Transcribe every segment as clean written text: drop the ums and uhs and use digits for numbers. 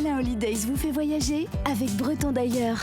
Alain Holidays vous fait voyager avec Breton d'ailleurs.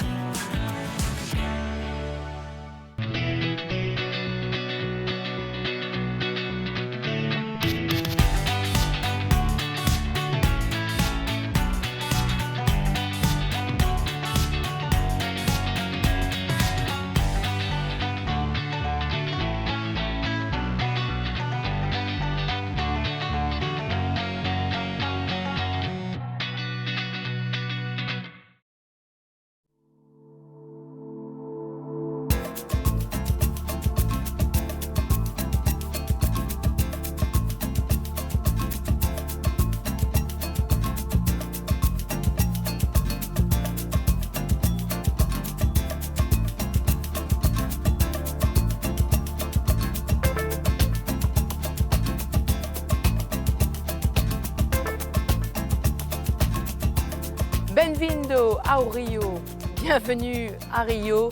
Benvindo ao Rio, bienvenue à Rio.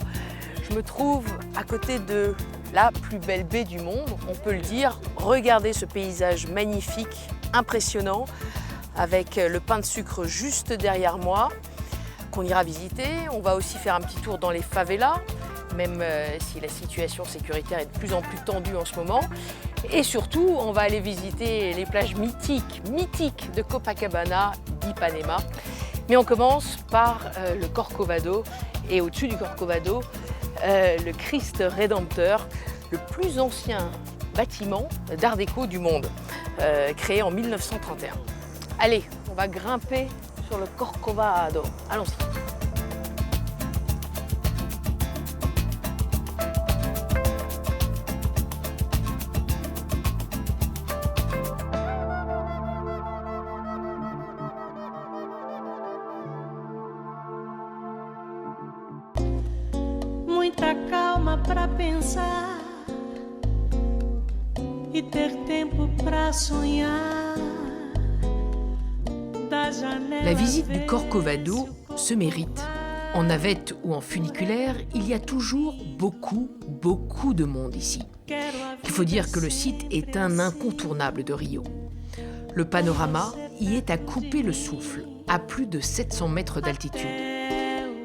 Je me trouve à côté de la plus belle baie du monde, on peut le dire. Regardez ce paysage magnifique, impressionnant, avec le pain de sucre juste derrière moi, qu'on ira visiter. On va aussi faire un petit tour dans les favelas, même si la situation sécuritaire est de plus en plus tendue en ce moment. Et surtout, on va aller visiter les plages mythiques de Copacabana, d'Ipanema. Mais on commence par le Corcovado et au-dessus du Corcovado, le Christ Rédempteur, le plus ancien bâtiment d'art déco du monde, créé en 1931. Allez, on va grimper sur le Corcovado. Allons-y. Muita calma para pensar e ter tempo para sonhar. La visite du Corcovado se mérite. En navette ou en funiculaire, il y a toujours beaucoup de monde ici. Il faut dire que le site est un incontournable de Rio. Le panorama y est à couper le souffle, à plus de 700 mètres d'altitude.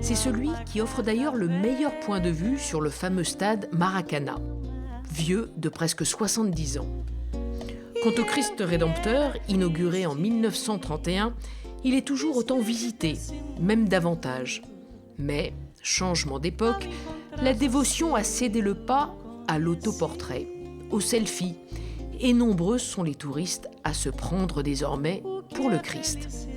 C'est celui qui offre d'ailleurs le meilleur point de vue sur le fameux stade Maracanã, vieux de presque 70 ans. Quant au Christ Rédempteur, inauguré en 1931, il est toujours autant visité, même davantage. Mais, changement d'époque, la dévotion a cédé le pas à l'autoportrait, au selfie, et nombreux sont les touristes à se prendre désormais pour le Christ.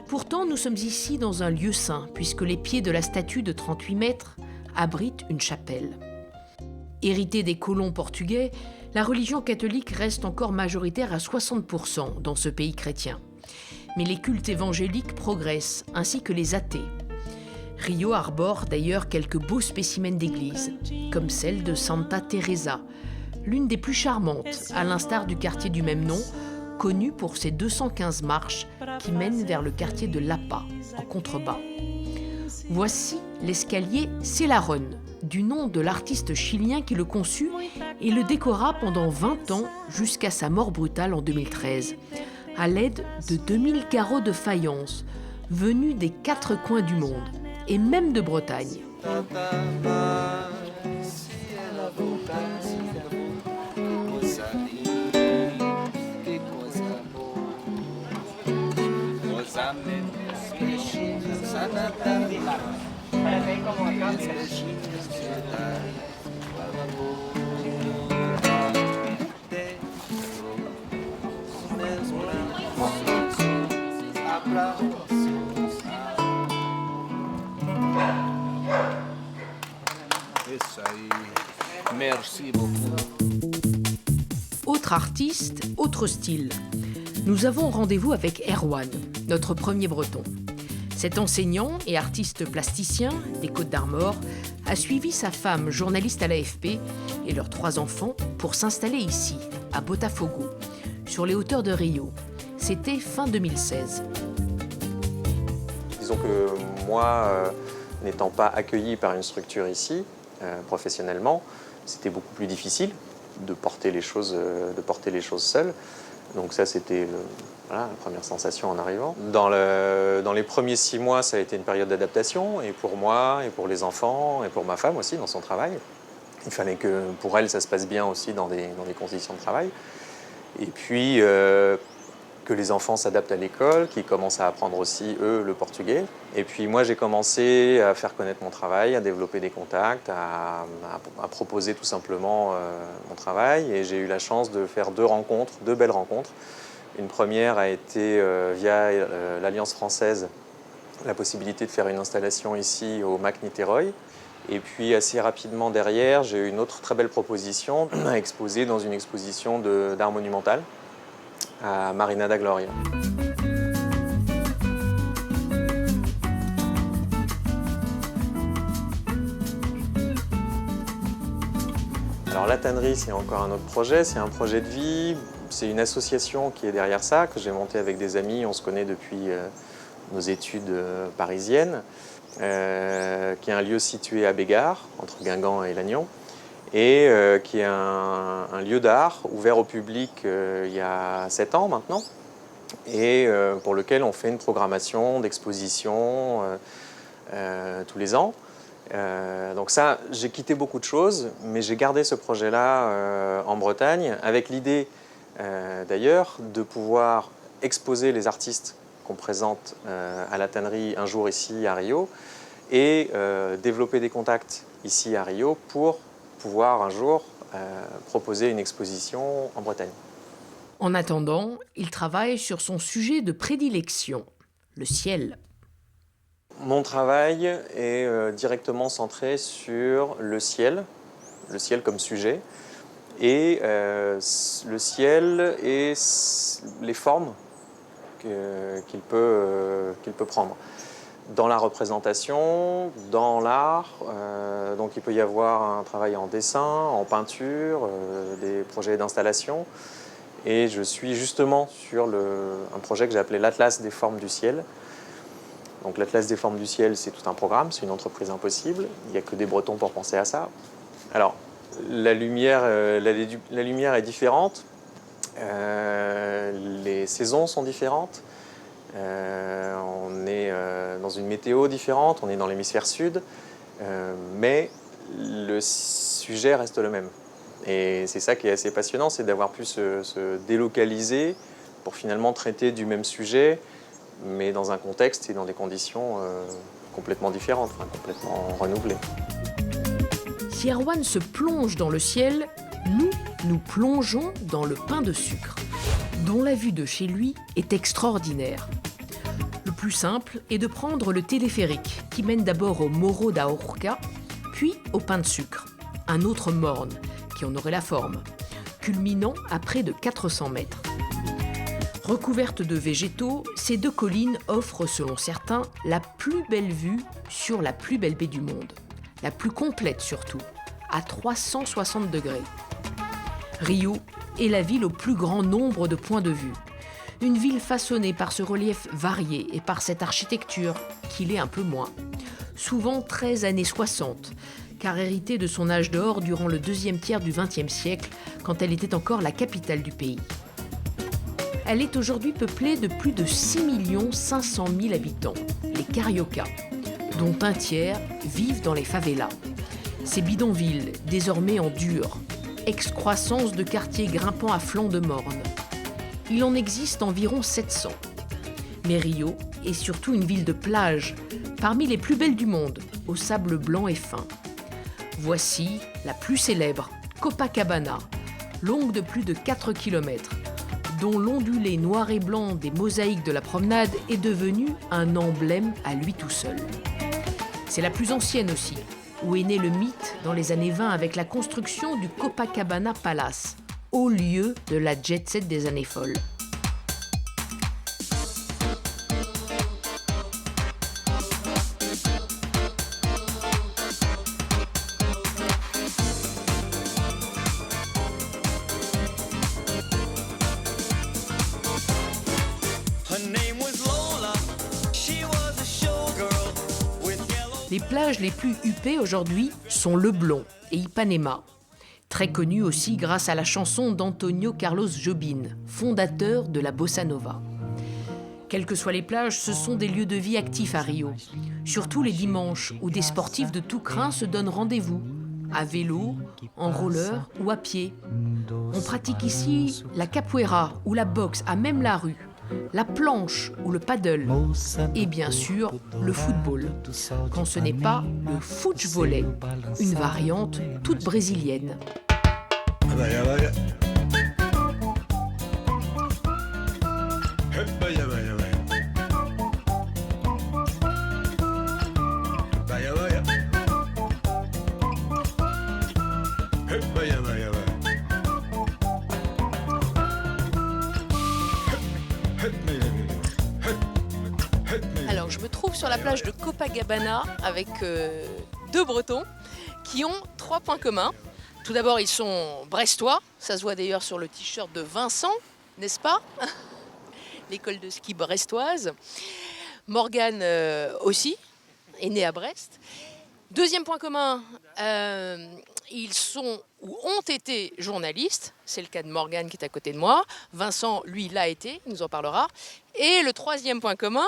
Pourtant, nous sommes ici dans un lieu saint, puisque les pieds de la statue de 38 mètres abritent une chapelle. Héritée des colons portugais, la religion catholique reste encore majoritaire à 60% dans ce pays chrétien. Mais les cultes évangéliques progressent, ainsi que les athées. Rio arbore d'ailleurs quelques beaux spécimens d'églises, comme celle de Santa Teresa, l'une des plus charmantes, à l'instar du quartier du même nom, connu pour ses 215 marches qui mènent vers le quartier de Lapa, en contrebas. Voici l'escalier Celarón, du nom de l'artiste chilien qui le conçut et le décora pendant 20 ans jusqu'à sa mort brutale en 2013, à l'aide de 2000 carreaux de faïence, venus des 4 coins du monde, et même de Bretagne. Merci beaucoup. Autre artiste, autre style. Nous avons rendez-vous avec Erwan, notre premier breton. Cet enseignant et artiste plasticien des Côtes-d'Armor a suivi sa femme, journaliste à l'AFP, et leurs 3 enfants pour s'installer ici, à Botafogo, sur les hauteurs de Rio. C'était fin 2016. Disons que moi, n'étant pas accueilli par une structure ici, professionnellement, c'était beaucoup plus difficile de porter les choses seul. Donc ça, c'était voilà, la première sensation en arrivant. Dans les premiers 6 mois, ça a été une période d'adaptation, et pour moi, et pour les enfants, et pour ma femme aussi, dans son travail. Il fallait que pour elle, ça se passe bien aussi dans des conditions de travail. Et puis, que les enfants s'adaptent à l'école, qu'ils commencent à apprendre aussi, eux, le portugais. Et puis moi, j'ai commencé à faire connaître mon travail, à développer des contacts, à proposer tout simplement mon travail. Et j'ai eu la chance de faire 2 belles rencontres. Une première a été via l'Alliance française, la possibilité de faire une installation ici au MAC Niterói. Et puis assez rapidement derrière, j'ai eu une autre très belle proposition à exposer dans une exposition d'art monumental à Marina da Glória. Alors la tannerie, c'est encore un autre projet, c'est un projet de vie, c'est une association qui est derrière ça, que j'ai montée avec des amis, on se connaît depuis nos études parisiennes, qui est un lieu situé à Bégard, entre Guingamp et Lannion, et qui est un lieu d'art ouvert au public il y a 7 ans maintenant, et pour lequel on fait une programmation d'exposition tous les ans. Donc ça, j'ai quitté beaucoup de choses, mais j'ai gardé ce projet-là en Bretagne, avec l'idée d'ailleurs de pouvoir exposer les artistes qu'on présente à la tannerie un jour ici à Rio, et développer des contacts ici à Rio pour pouvoir un jour proposer une exposition en Bretagne. En attendant, il travaille sur son sujet de prédilection, le ciel. Mon travail est directement centré sur le ciel comme sujet, et le ciel et les formes qu'il peut prendre. Dans la représentation, dans l'art, donc il peut y avoir un travail en dessin, en peinture, des projets d'installation. Et je suis justement sur un projet que j'ai appelé l'Atlas des formes du ciel. Donc l'Atlas des formes du ciel, c'est tout un programme, c'est une entreprise impossible. Il n'y a que des Bretons pour penser à ça. Alors, la lumière est différente, les saisons sont différentes. On est dans une météo différente, on est dans l'hémisphère sud, mais le sujet reste le même. Et c'est ça qui est assez passionnant, c'est d'avoir pu se délocaliser pour finalement traiter du même sujet, mais dans un contexte et dans des conditions complètement différentes, enfin, complètement renouvelées. Si Erwan se plonge dans le ciel, nous plongeons dans le pain de sucre, dont la vue de chez lui est extraordinaire. Le plus simple est de prendre le téléphérique qui mène d'abord au Morro da Urca, puis au pain de sucre, un autre morne qui en aurait la forme, culminant à près de 400 mètres. Recouvertes de végétaux, ces 2 collines offrent, selon certains, la plus belle vue sur la plus belle baie du monde, la plus complète surtout, à 360 degrés. Rio est la ville au plus grand nombre de points de vue. Une ville façonnée par ce relief varié et par cette architecture qui l'est un peu moins. Souvent 13 années 60, car héritée de son âge d'or durant le 2e tiers du XXe siècle, quand elle était encore la capitale du pays. Elle est aujourd'hui peuplée de plus de 6 500 000 habitants, les Cariocas, dont un tiers vivent dans les favelas. Ces bidonvilles, désormais en dur, excroissance de quartiers grimpant à flanc de morne. Il en existe environ 700. Mais Rio est surtout une ville de plage, parmi les plus belles du monde, au sable blanc et fin. Voici la plus célèbre, Copacabana, longue de plus de 4 km, dont l'ondulé noir et blanc des mosaïques de la promenade est devenu un emblème à lui tout seul. C'est la plus ancienne aussi, où est né le mythe dans les années 20 avec la construction du Copacabana Palace, haut lieu de la jet-set des années folles. Les plages les plus huppées aujourd'hui sont Leblon et Ipanema, Très connu aussi grâce à la chanson d'Antonio Carlos Jobim, fondateur de la bossa nova. Quelles que soient les plages, ce sont des lieux de vie actifs à Rio. Surtout les dimanches, où des sportifs de tout crin se donnent rendez-vous, à vélo, en roller ou à pied. On pratique ici la capoeira ou la boxe à même la rue, la planche ou le paddle, et bien sûr le football, quand ce n'est pas le footvolley, une variante toute brésilienne. Alors, je me trouve sur la plage de Copacabana avec deux Bretons qui ont 3 points communs. Tout d'abord, ils sont brestois. Ça se voit d'ailleurs sur le t-shirt de Vincent, n'est-ce pas? L'école de ski brestoise. Morgane aussi est née à Brest. Deuxième point commun, ils sont ou ont été journalistes. C'est le cas de Morgane qui est à côté de moi. Vincent, lui, l'a été, il nous en parlera. Et le troisième point commun,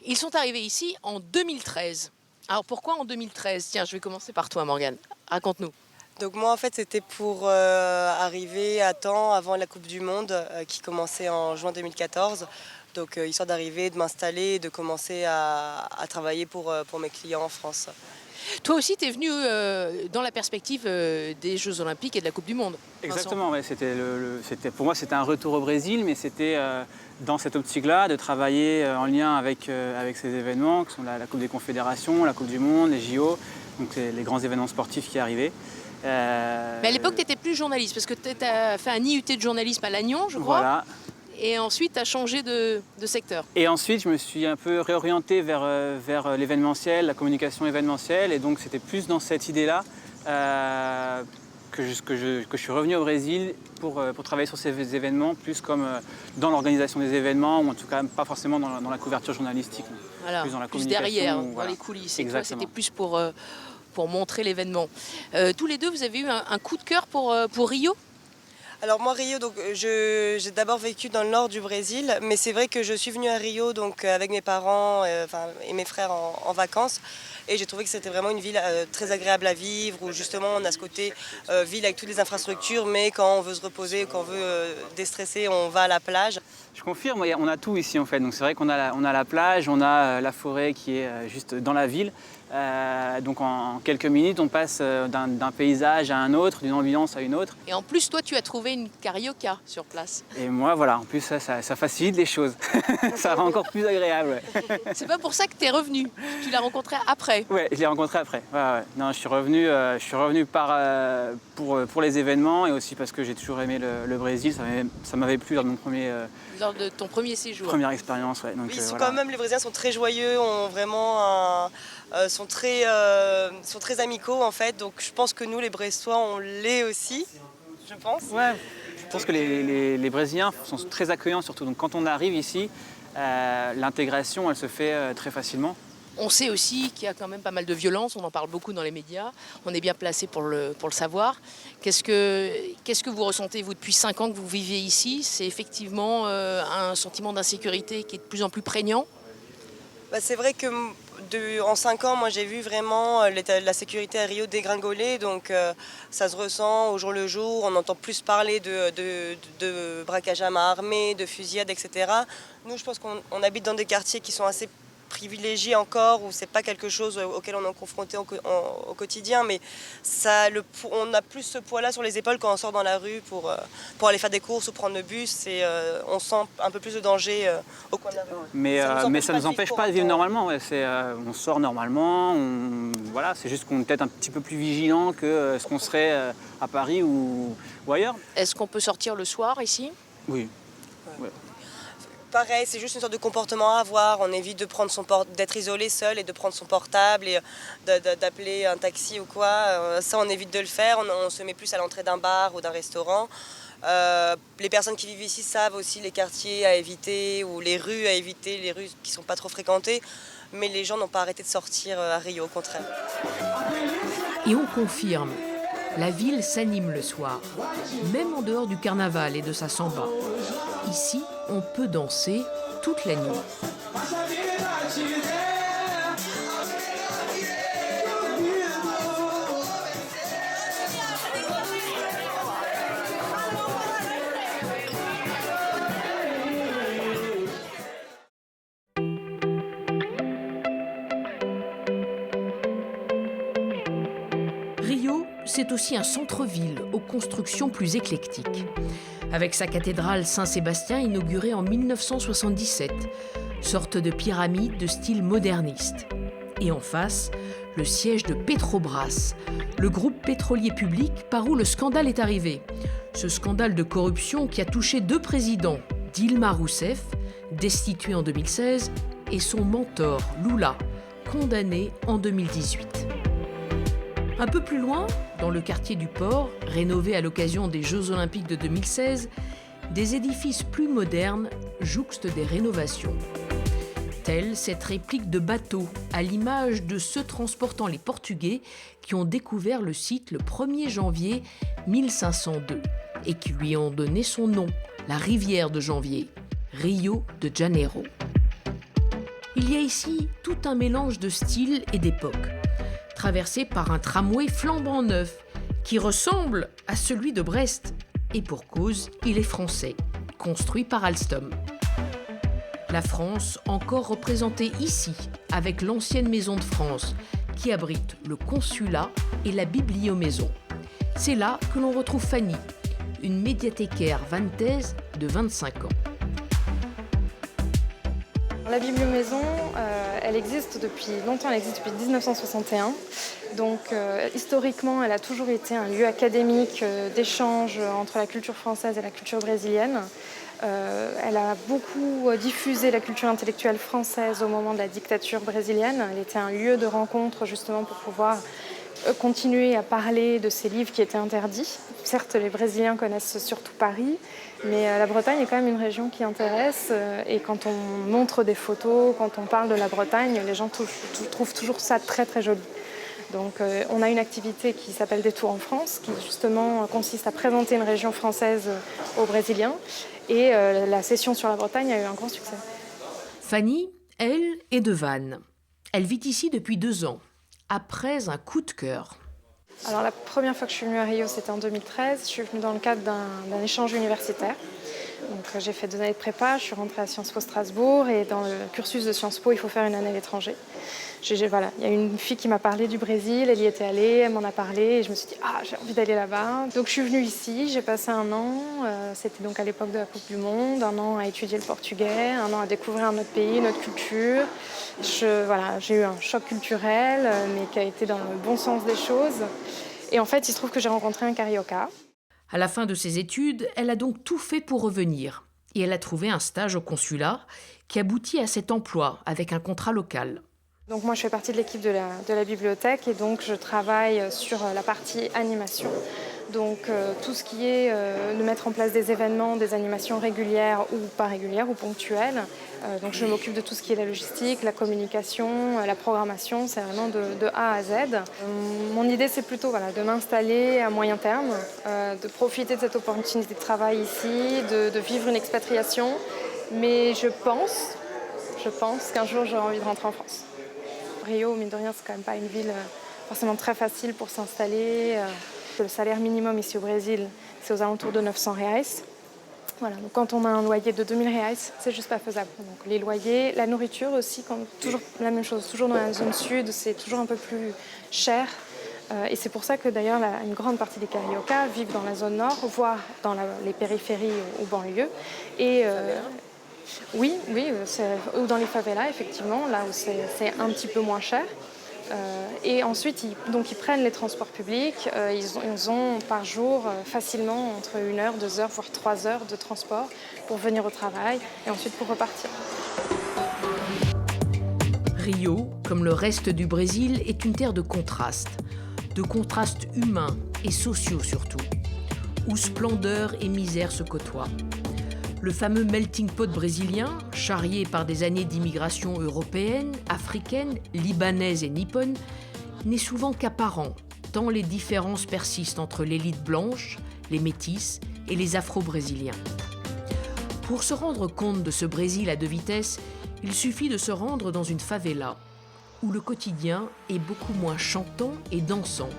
ils sont arrivés ici en 2013. Alors pourquoi en 2013? Tiens, je vais commencer par toi, Morgane. Raconte-nous. Donc moi, en fait, c'était pour arriver à temps avant la Coupe du Monde qui commençait en juin 2014. Donc histoire d'arriver, de m'installer et de commencer à travailler pour mes clients en France. Toi aussi, tu es venu dans la perspective des Jeux Olympiques et de la Coupe du Monde. Exactement, ouais, pour moi c'était un retour au Brésil, mais c'était dans cette optique-là de travailler en lien avec ces événements qui sont la Coupe des Confédérations, la Coupe du Monde, les JO, donc les grands événements sportifs qui arrivaient. Mais à l'époque, tu n'étais plus journaliste, parce que tu as fait un IUT de journalisme à Lannion, je crois. Voilà. Et ensuite, tu as changé de secteur. Et ensuite, je me suis un peu réorienté vers l'événementiel, la communication événementielle. Et donc, c'était plus dans cette idée-là que je suis revenu au Brésil pour travailler sur ces événements, plus comme dans l'organisation des événements, ou en tout cas pas forcément dans la couverture journalistique. Voilà, plus dans la plus derrière, voilà. dans les coulisses. Exactement. Et toi, c'était plus pour montrer l'événement. Tous les deux, vous avez eu un coup de cœur pour Rio ? Alors moi, Rio, donc, j'ai d'abord vécu dans le nord du Brésil, mais c'est vrai que je suis venue à Rio donc, avec mes parents et mes frères en vacances. Et j'ai trouvé que c'était vraiment une ville très agréable à vivre, où justement on a ce côté ville avec toutes les infrastructures, mais quand on veut se reposer, quand on veut déstresser, on va à la plage. Je confirme, on a tout ici en fait. Donc c'est vrai qu'on a la plage, on a la forêt qui est juste dans la ville. Donc en quelques minutes, on passe d'un paysage à un autre, d'une ambiance à une autre. Et en plus, toi, tu as trouvé une carioca sur place. Et moi, voilà, en plus ça facilite les choses. Ça rend encore plus agréable. Ouais. C'est pas pour ça que tu es revenu. Tu l'as rencontré après. Ouais, je l'ai rencontré après. Ouais. Non, je suis revenu pour les événements et aussi parce que j'ai toujours aimé le Brésil. Ça m'avait plu lors de mon lors de ton premier séjour. Première expérience, ouais. Donc, oui, voilà. quand même, les Brésiliens sont très joyeux, ont vraiment sont très amicaux en fait. Donc je pense que nous, les Brestois, on l'est aussi, je pense. Ouais. Je pense que les Brésiliens sont très accueillants surtout. Donc quand on arrive ici, l'intégration, elle se fait très facilement. On sait aussi qu'il y a quand même pas mal de violence, on en parle beaucoup dans les médias, on est bien placé pour le savoir. Qu'est-ce que vous ressentez, vous, depuis 5 ans que vous vivez ici? C'est effectivement un sentiment d'insécurité qui est de plus en plus prégnant? C'est vrai que en 5 ans, moi j'ai vu vraiment la sécurité à Rio dégringoler, donc ça se ressent au jour le jour, on entend plus parler de braquage à main armée, de fusillade, etc. Nous, je pense qu'on habite dans des quartiers qui sont assez privilégiés encore, où c'est pas quelque chose auquel on est confronté au quotidien, mais on a plus ce poids-là sur les épaules quand on sort dans la rue pour aller faire des courses ou prendre le bus, et on sent un peu plus de danger au coin de la rue. Mais ça ne nous empêche pas de vivre normalement, ouais. On sort normalement, voilà, c'est juste qu'on est peut-être un petit peu plus vigilant que ce qu'on serait à Paris ou ailleurs. Est-ce qu'on peut sortir le soir ici? Oui. Ouais. Pareil, c'est juste une sorte de comportement à avoir. On évite d'être isolé seul et de prendre son portable et d'appeler un taxi ou quoi. Ça, on évite de le faire. On se met plus à l'entrée d'un bar ou d'un restaurant. Les personnes qui vivent ici savent aussi les quartiers à éviter ou les rues à éviter, les rues qui ne sont pas trop fréquentées. Mais les gens n'ont pas arrêté de sortir à Rio, au contraire. Et on confirme, La ville s'anime le soir, même en dehors du carnaval et de sa samba. Ici, on peut danser toute la nuit. Rio, c'est aussi un centre-ville aux constructions plus éclectiques. Avec sa cathédrale Saint-Sébastien inaugurée en 1977, sorte de pyramide de style moderniste. Et en face, le siège de Petrobras, le groupe pétrolier public par où le scandale est arrivé. Ce scandale de corruption qui a touché 2 présidents, Dilma Rousseff, destituée en 2016, et son mentor, Lula, condamné en 2018. Un peu plus loin, dans le quartier du Port, rénové à l'occasion des Jeux Olympiques de 2016, des édifices plus modernes jouxtent des rénovations. Telle cette réplique de bateau, à l'image de ceux transportant les Portugais qui ont découvert le site le 1er janvier 1502 et qui lui ont donné son nom, la rivière de janvier, Rio de Janeiro. Il y a ici tout un mélange de styles et d'époques, traversé par un tramway flambant neuf qui ressemble à celui de Brest. Et pour cause, il est français, construit par Alstom. La France, encore représentée ici, avec l'ancienne Maison de France, qui abrite le consulat et la bibliomaison. C'est là que l'on retrouve Fanny, une médiathécaire vantaise de 25 ans. La bibliomaison, elle existe depuis longtemps, elle existe depuis 1961. Donc historiquement, elle a toujours été un lieu académique d'échange entre la culture française et la culture brésilienne. Elle a beaucoup diffusé la culture intellectuelle française au moment de la dictature brésilienne. Elle était un lieu de rencontre justement pour pouvoir continuer à parler de ces livres qui étaient interdits. Certes, les Brésiliens connaissent surtout Paris, mais la Bretagne est quand même une région qui intéresse. Et quand on montre des photos, quand on parle de la Bretagne, les gens trouvent toujours ça très très joli. Donc on a une activité qui s'appelle Détour en France, qui justement consiste à présenter une région française aux Brésiliens. Et la session sur la Bretagne a eu un grand succès. Fanny, elle, est de Vannes. Elle vit ici depuis 2 ans, après un coup de cœur. Alors la première fois que je suis venue à Rio, c'était en 2013. Je suis venue dans le cadre d'un échange universitaire. Donc j'ai fait 2 années de prépa, je suis rentrée à Sciences Po Strasbourg et dans le cursus de Sciences Po, il faut faire une année à l'étranger. Voilà, il y a une fille qui m'a parlé du Brésil, elle y était allée, elle m'en a parlé et je me suis dit j'ai envie d'aller là-bas. Donc je suis venue ici, j'ai passé 1 an, c'était donc à l'époque de la Coupe du Monde, 1 an à étudier le portugais, 1 an à découvrir un autre pays, une autre culture. J'ai eu un choc culturel, mais qui a été dans le bon sens des choses. Et en fait, il se trouve que j'ai rencontré un carioca. À la fin de ses études, elle a donc tout fait pour revenir. Et elle a trouvé un stage au consulat qui aboutit à cet emploi avec un contrat local. Donc moi, je fais partie de l'équipe de la bibliothèque et donc je travaille sur la partie animation. Donc tout ce qui est de mettre en place des événements, des animations régulières ou pas régulières ou ponctuelles. Donc je m'occupe de tout ce qui est la logistique, la communication, la programmation, c'est vraiment de A à Z. Mon idée, c'est plutôt de m'installer à moyen terme, de profiter de cette opportunité de travail ici, de vivre une expatriation. Mais je pense qu'un jour, j'aurai envie de rentrer en France. Rio, mine de rien, c'est quand même pas une ville forcément très facile pour s'installer. Le salaire minimum ici au Brésil, c'est aux alentours de 900 reais. Voilà, donc quand on a un loyer de 2000 reais, c'est juste pas faisable. Donc les loyers, la nourriture aussi, toujours la même chose. Toujours dans la zone sud, c'est toujours un peu plus cher. Et c'est pour ça que d'ailleurs une grande partie des cariocas vivent dans la zone nord, voire dans les périphéries ou banlieues. Et oui, ou dans les favelas, effectivement, là où c'est un petit peu moins cher. Et ensuite, ils prennent les transports publics. Ils ont par jour facilement entre 1 heure, 2 heures, voire 3 heures de transport pour venir au travail et ensuite pour repartir. Rio, comme le reste du Brésil, est une terre de contrastes humains et sociaux surtout, où splendeur et misère se côtoient. Le fameux melting pot brésilien, charrié par des années d'immigration européenne, africaine, libanaise et nippone, n'est souvent qu'apparent, tant les différences persistent entre l'élite blanche, les métis et les afro-brésiliens. Pour se rendre compte de ce Brésil à deux vitesses, il suffit de se rendre dans une favela, où le quotidien est beaucoup moins chantant et dansant,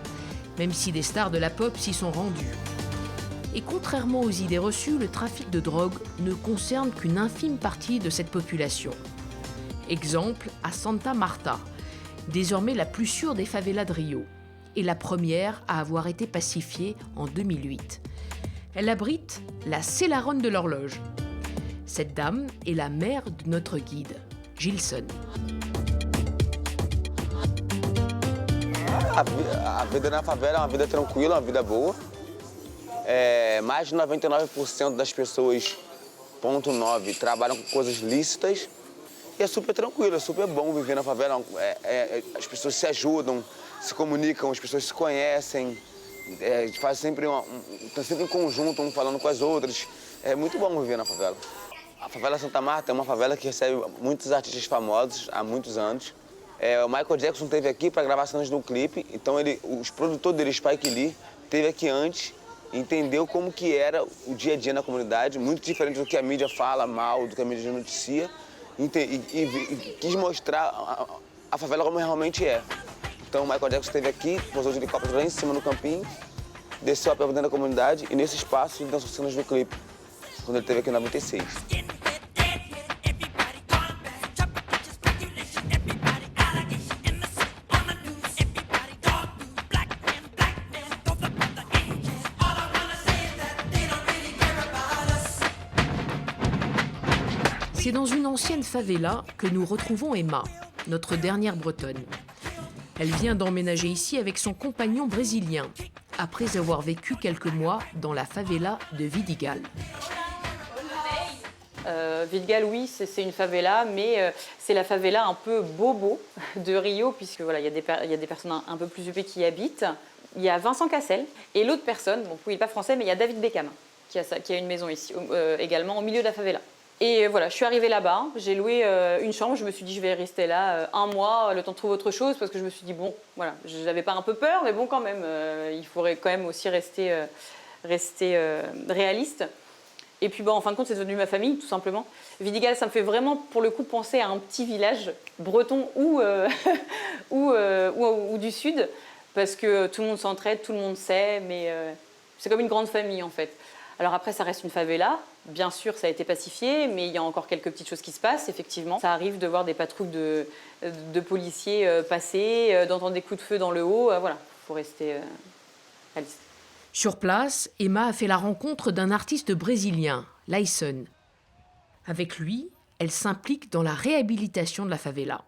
même si des stars de la pop s'y sont rendues. Et contrairement aux idées reçues, le trafic de drogue ne concerne qu'une infime partie de cette population. Exemple à Santa Marta, désormais la plus sûre des favelas de Rio, et la première à avoir été pacifiée en 2008. Elle abrite la Célarone de l'horloge. Cette dame est la mère de notre guide, Gilson. A vida na favela é uma vida tranquila, uma vida boa. Mais de 99% das pessoas, 0,9, trabalham com coisas lícitas. E é super tranquilo, é super bom viver na favela. As pessoas se ajudam, se comunicam, as pessoas se conhecem. Faz sempre estão sempre em conjunto, um falando com as outras. É muito bom viver na favela. A favela Santa Marta é uma favela que recebe muitos artistas famosos há muitos anos. O Michael Jackson esteve aqui para gravar cenas do clipe, então os produtores dele, Spike Lee, esteve aqui antes, entendeu como que era o dia a dia na comunidade, muito diferente do que a mídia fala mal, do que a mídia noticia, e quis mostrar a favela como realmente é. Então o Michael Jackson esteve aqui, pousou de helicóptero lá em cima no campinho, desceu a pé dentro da comunidade e nesse espaço ele dançou cenas do clipe, quando ele esteve aqui em 96. C'est dans une ancienne favela que nous retrouvons Emma, notre dernière bretonne. Elle vient d'emménager ici avec son compagnon brésilien, après avoir vécu quelques mois dans la favela de Vidigal. Vidigal, oui, c'est une favela, mais c'est la favela un peu bobo de Rio, puisque voilà, il y a des personnes un peu plus huppées qui y habitent. Il y a Vincent Cassel et l'autre personne, bon, il n'est pas français, mais il y a David Beckham, qui a une maison ici, également au milieu de la favela. Et voilà, je suis arrivée là-bas, j'ai loué une chambre, je me suis dit je vais rester là un mois, le temps de trouver autre chose, parce que je me suis dit bon, voilà, j'avais pas un peu peur, mais bon quand même, il faudrait quand même aussi rester réaliste. Et puis bon, en fin de compte, c'est devenu ma famille, tout simplement. Vidigal, ça me fait vraiment, pour le coup, penser à un petit village breton ou du sud, parce que tout le monde s'entraide, tout le monde sait, mais c'est comme une grande famille en fait. Alors après, ça reste une favela. Bien sûr, ça a été pacifié, mais il y a encore quelques petites choses qui se passent, effectivement. Ça arrive de voir des patrouilles de policiers passer, d'entendre des coups de feu dans le haut. Voilà, il faut rester réaliste. Sur place, Emma a fait la rencontre d'un artiste brésilien, Lyson. Avec lui, elle s'implique dans la réhabilitation de la favela.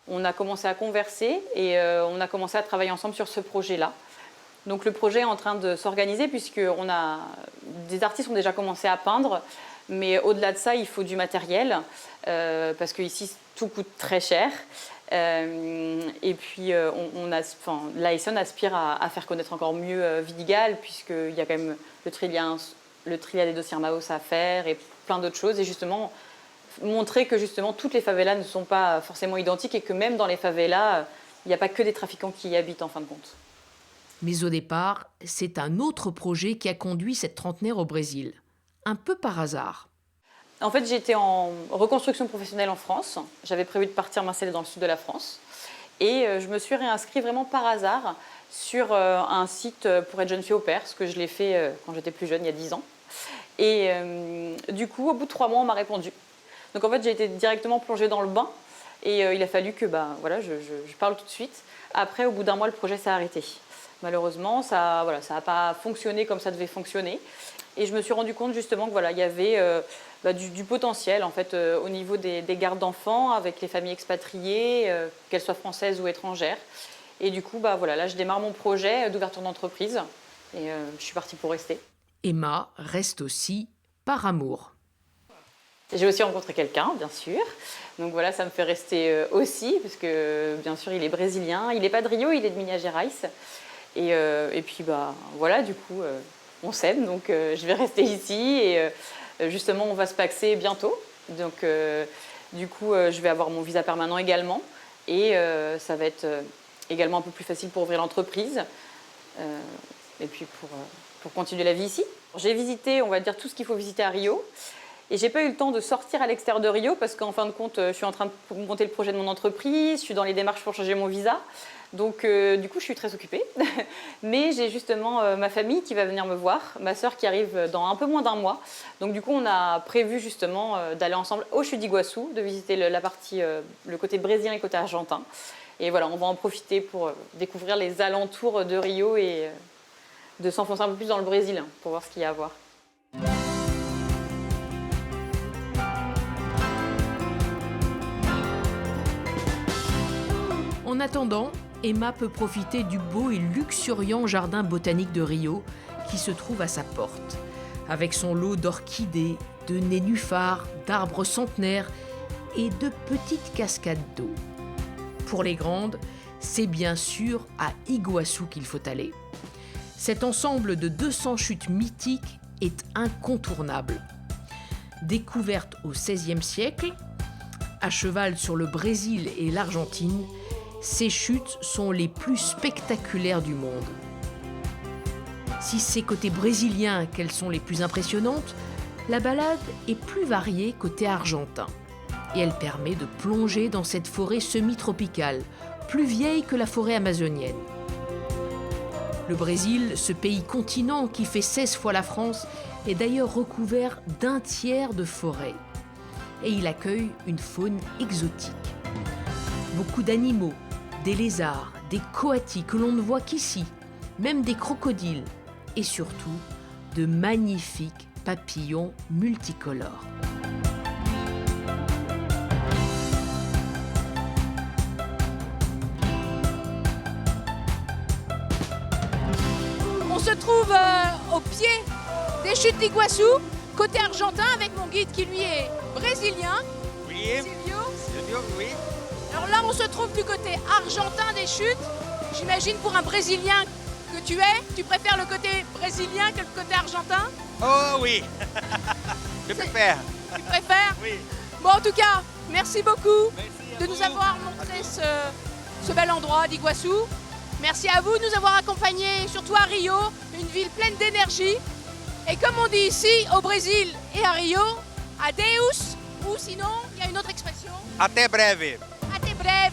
On a commencé à converser et on a commencé à travailler ensemble sur ce projet-là. Donc le projet est en train de s'organiser puisque des artistes ont déjà commencé à peindre, mais au-delà de ça, il faut du matériel parce qu'ici, tout coûte très cher. Et puis, Lyson aspire à faire connaître encore mieux Vidigal puisqu'il y a quand même le Trilha dos Irmãos à faire et plein d'autres choses. Et justement, montrer que justement, toutes les favelas ne sont pas forcément identiques et que même dans les favelas, il n'y a pas que des trafiquants qui y habitent en fin de compte. Mais au départ, c'est un autre projet qui a conduit cette trentenaire au Brésil, un peu par hasard. En fait, j'étais en reconstruction professionnelle en France. J'avais prévu de partir m'installer dans le sud de la France. Et je me suis réinscrite vraiment par hasard sur un site pour être jeune fille au pair, ce que je l'ai fait quand j'étais plus jeune, il y a 10 ans. Et du coup, au bout de 3 mois, on m'a répondu. Donc en fait, j'ai été directement plongée dans le bain. Et il a fallu que voilà, je parle tout de suite. Après, au bout d'1 mois, le projet s'est arrêté. Malheureusement, ça n'a pas fonctionné comme ça devait fonctionner. Et je me suis rendu compte justement que voilà, il y avait du potentiel en fait, au niveau des gardes d'enfants avec les familles expatriées, qu'elles soient françaises ou étrangères. Et du coup, voilà, là, je démarre mon projet d'ouverture d'entreprise et je suis partie pour rester. Emma reste aussi par amour. J'ai aussi rencontré quelqu'un, bien sûr. Donc voilà, ça me fait rester aussi, parce que bien sûr, il est brésilien. Il n'est pas de Rio, il est de Minas Gerais. Et puis, voilà, du coup, on s'aime. Donc, je vais rester ici. Et justement, on va se paxer bientôt. Donc, du coup, je vais avoir mon visa permanent également. Et ça va être également un peu plus facile pour ouvrir l'entreprise. et puis pour continuer la vie ici. J'ai visité, on va dire, tout ce qu'il faut visiter à Rio. Et j'ai pas eu le temps de sortir à l'extérieur de Rio parce qu'en fin de compte, je suis en train de monter le projet de mon entreprise, je suis dans les démarches pour changer mon visa. Donc du coup, je suis très occupée. Mais j'ai justement ma famille qui va venir me voir, ma sœur qui arrive dans un peu moins d'un mois. Donc du coup, on a prévu justement d'aller ensemble au Chutes d'Iguaçu, de visiter la partie, le côté brésilien et le côté argentin. Et voilà, on va en profiter pour découvrir les alentours de Rio et de s'enfoncer un peu plus dans le Brésil pour voir ce qu'il y a à voir. En attendant, Emma peut profiter du beau et luxuriant jardin botanique de Rio qui se trouve à sa porte, avec son lot d'orchidées, de nénuphars, d'arbres centenaires et de petites cascades d'eau. Pour les grandes, c'est bien sûr à Iguaçu qu'il faut aller. Cet ensemble de 200 chutes mythiques est incontournable. Découverte au XVIe siècle, à cheval sur le Brésil et l'Argentine, ces chutes sont les plus spectaculaires du monde. Si c'est côté brésilien qu'elles sont les plus impressionnantes, la balade est plus variée côté argentin. Et elle permet de plonger dans cette forêt semi-tropicale, plus vieille que la forêt amazonienne. Le Brésil, ce pays continent qui fait 16 fois la France, est d'ailleurs recouvert d'un tiers de forêt. Et il accueille une faune exotique. Beaucoup d'animaux, des lézards, des coatis que l'on ne voit qu'ici, même des crocodiles et surtout de magnifiques papillons multicolores. On se trouve au pied des chutes d'Iguaçu, côté argentin, avec mon guide qui lui est brésilien. Oui. Silvio, oui. Alors là, on se trouve du côté argentin des chutes. J'imagine pour un Brésilien que tu es, tu préfères le côté brésilien que le côté argentin? Oh oui. Je préfère. Tu préfères? Oui. Bon, en tout cas, merci beaucoup de nous avoir montré ce bel endroit d'Iguaçu. Merci à vous de nous avoir accompagnés, surtout à Rio, une ville pleine d'énergie. Et comme on dit ici, au Brésil et à Rio, adeus, ou sinon, il y a une autre expression. Até breve. Até breve.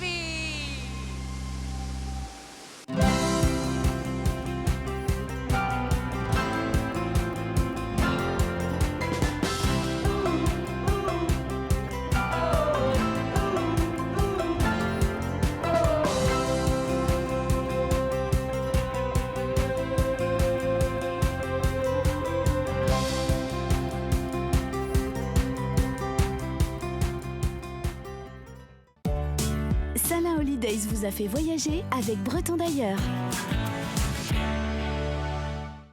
Salin Holidays vous a fait voyager avec Breton d'ailleurs.